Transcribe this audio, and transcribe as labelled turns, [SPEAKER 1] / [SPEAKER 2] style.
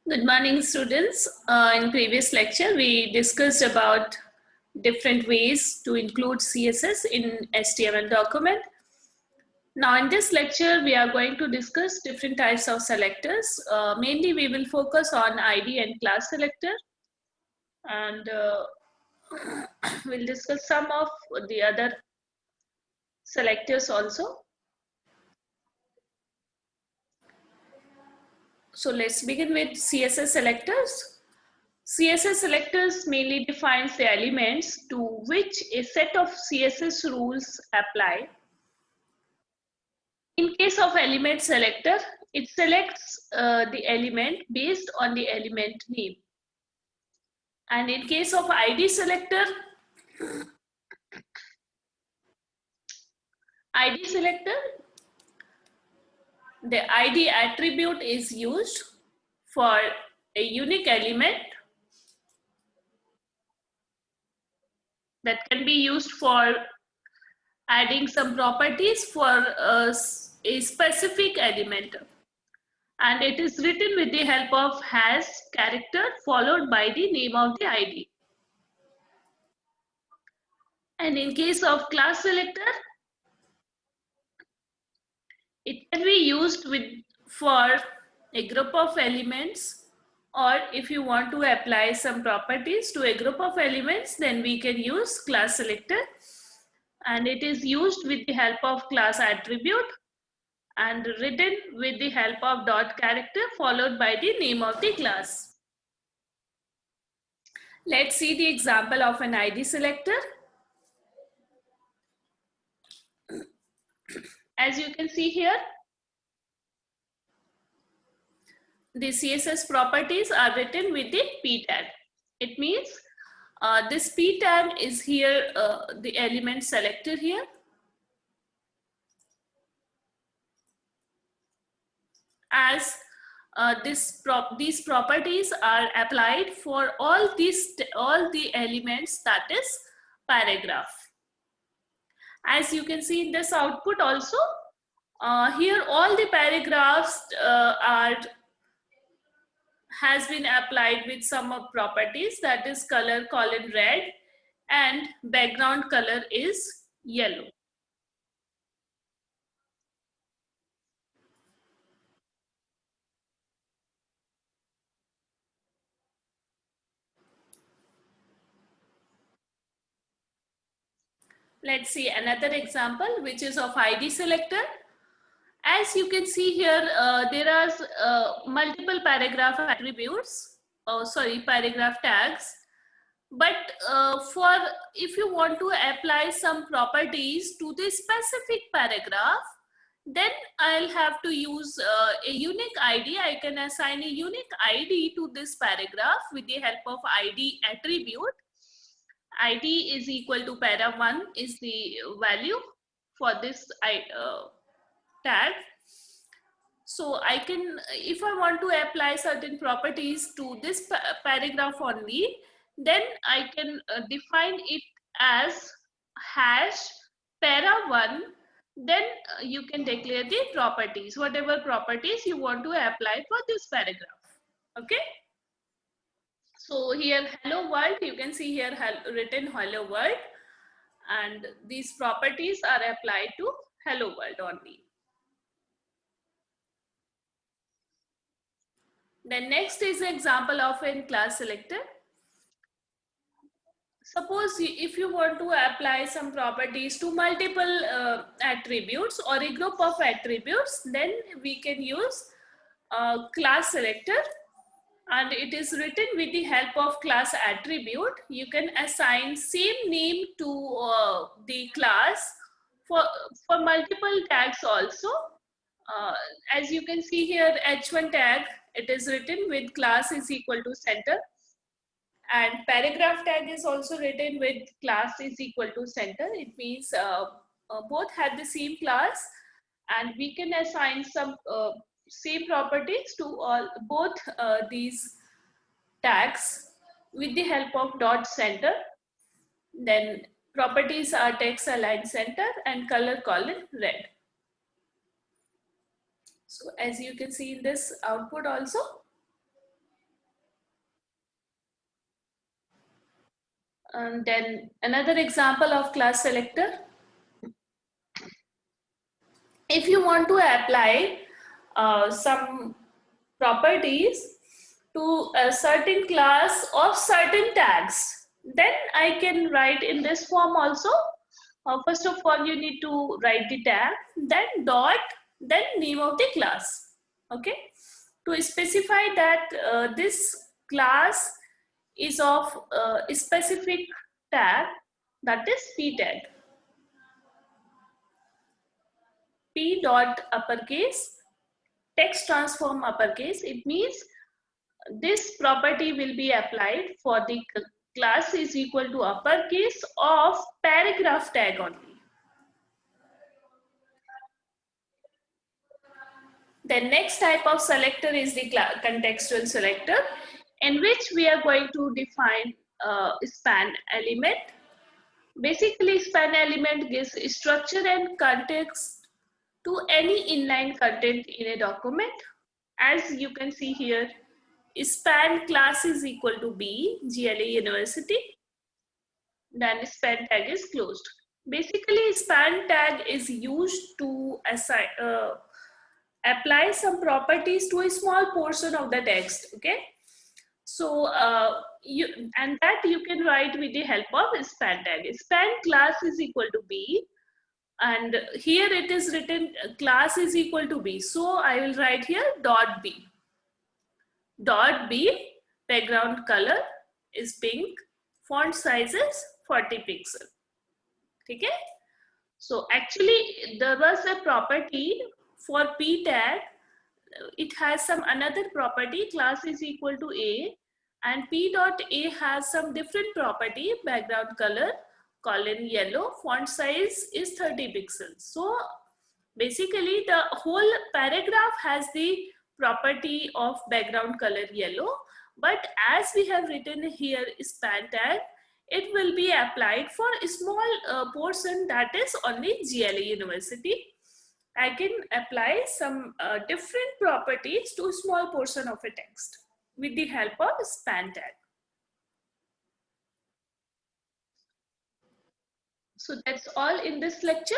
[SPEAKER 1] Good morning, students. In previous lecture, we discussed about different ways to include CSS in HTML document. Now, in this lecture, we are going to discuss different types of selectors. Mainly, we will focus on ID and class selector, and we'll discuss some of the other selectors also. So let's begin with CSS selectors. CSS selectors mainly defines the elements to which a set of CSS rules apply. In case of element selector, it selects the element based on the element name. And in case of ID selector, the ID attribute is used for a unique element that can be used for adding some properties for a specific element, and it is written with the help of hash character followed by the name of the ID. And in case of class selector, it can be used for a group of elements, or if you want to apply some properties to a group of elements, then we can use class selector, and it is used with the help of class attribute and written with the help of dot character followed by the name of the class. Let's see the example of an ID selector. As you can see here, the CSS properties are written with the p tag. It means this p tag is here, the element selector here. As these properties are applied for all the elements, that is paragraph. As you can see in this output also, here all the paragraphs has been applied with some of properties, that is color colon red and background color is yellow. Let's see another example, which is of ID selector. As you can see here, there are multiple paragraph attributes, paragraph tags. But if you want to apply some properties to this specific paragraph, then I'll have to use a unique ID. I can assign a unique ID to this paragraph with the help of ID attribute. ID is equal to para1 is the value for this tag. So I can, if I want to apply certain properties to this paragraph only, then I can define it as hash para1. Then you can declare the properties, whatever properties you want to apply for this paragraph. Okay. So here hello world, you can see here written hello world, and these properties are applied to hello world only. Then next is an example of a class selector. Suppose if you want to apply some properties to multiple attributes or a group of attributes, then we can use class selector, and it is written with the help of class attribute. You can assign same name to the class for multiple tags also. As you can see here, h1 tag, it is written with class is equal to center, and paragraph tag is also written with class is equal to center. It means both have the same class, and we can assign some same properties to both these tags with the help of dot center. Then properties are text align center and color colon red. So as you can see in this output also, And then another example of class selector. If you want to apply some properties to a certain class of certain tags, then I can write in this form also. First of all, you need to write the tag, then dot, then name of the class. Okay, to specify that this class is of a specific tag, that is p tag. P dot uppercase, text transform uppercase. It means this property will be applied for the class is equal to uppercase of paragraph tag only. The next type of selector is the contextual selector, in which we are going to define span element. Basically, span element gives structure and context to any inline content in a document. As you can see here, span class is equal to B, GLA University. Then span tag is closed. Basically, span tag is used to assign, apply some properties to a small portion of the text. Okay, so that you can write with the help of span tag. Span class is equal to B, and here it is written class is equal to B. So I will write here dot B. Dot B, background color is pink, font size is 40 pixel. Okay, so actually there was a property for p tag. It has some another property, class is equal to A, and p dot A has some different property, background color colon yellow, font size is 30 pixels. So basically the whole paragraph has the property of background color yellow, but as we have written here span tag, it will be applied for a small portion, that is only GLA University. I can apply some different properties to a small portion of a text with the help of span tag. So that's all in this lecture.